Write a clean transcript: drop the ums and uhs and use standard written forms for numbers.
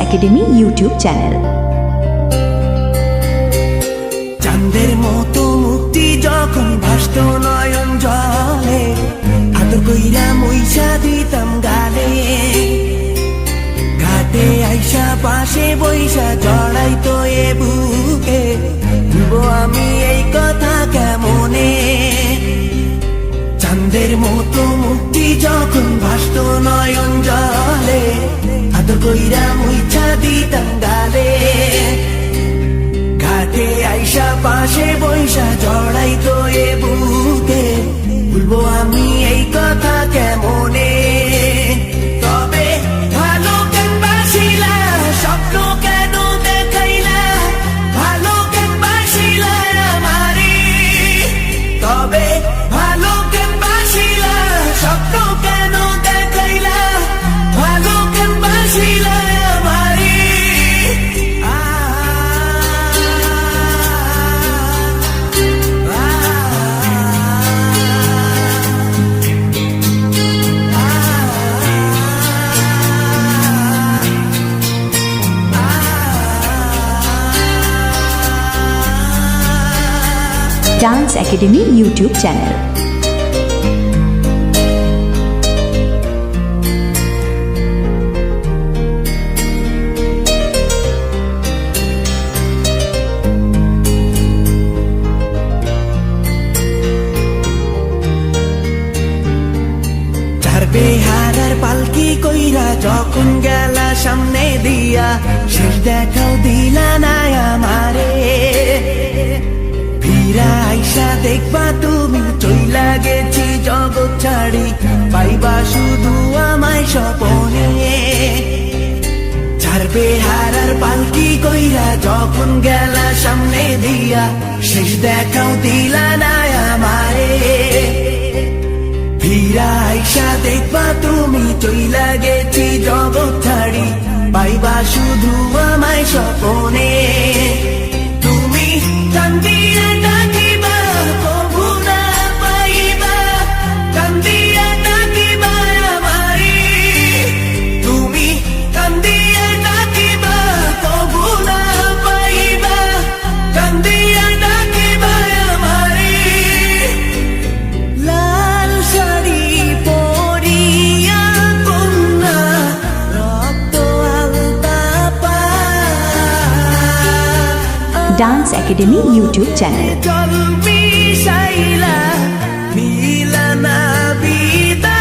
Academy YouTube channel. চাঁদের মতো মুক্তি যখন ভাসত নয়ন জলে, আদর কইরা মইসা দিতাম গালে। ঘাটে আইসা পাশে বইসা জড়াইতো এ বুকে, ভুলবো আমি এই কথা কেমনে। চাঁদের মতো মুক্তি যখন ভাসত নয়ন জলে, আদর কইরা মইসা দিতাম গালে। ঘাটে আইসা পাশে বইসা জড়াইতো এ বুকে, ভুলবো আমি এই কথা কেমনে। তবে ভালো কেন বাসিলা, স্বপ্ন কেন দেখাইলা, ভালো কেন বাসিলা আমারে। তবে ভালো কেন বাসিলা, স্বপ্ন কেন দেখাইলা, ভালো কেন বাসিলা আমারে। Dance academy YouTube channel. বেহারার পালকি কইরা যখন গেলা সামনে দিয়া, শেষ দেখাও দিলা না আমারে। ফিরা আইসা দেখবা তুমি চইলা গেছি জগৎ ছাড়ি, পাইবা শুধু আমায় স্বপনে। ছাড়বে হারার পালকি কইরা যখন গেলা সামনে দিয়া, শেষ দেখাও দিলা না আমারে। ফিরা আইসা দেখবা তুমি চইলা গেছি জগৎ ছাড়ি, পাইবা শুধু আমায় স্বপনে। তুমি কান্দিয়া ডাকিবা প্রভু না পাইবা, কান্দিয়া ডাকিবা আমারে। তুমি কান্দিয়া ডাকিবা প্রভু না পাইবা, কান্দিয়া ডাকিবা আমারে। লাল শাড়ি পরিয়া কন্যা রক্ত আলতা পা, ডান্স একাডেমি ইউটিউব চ্যানেল। জল মিশাইলা মিলানা বিদা।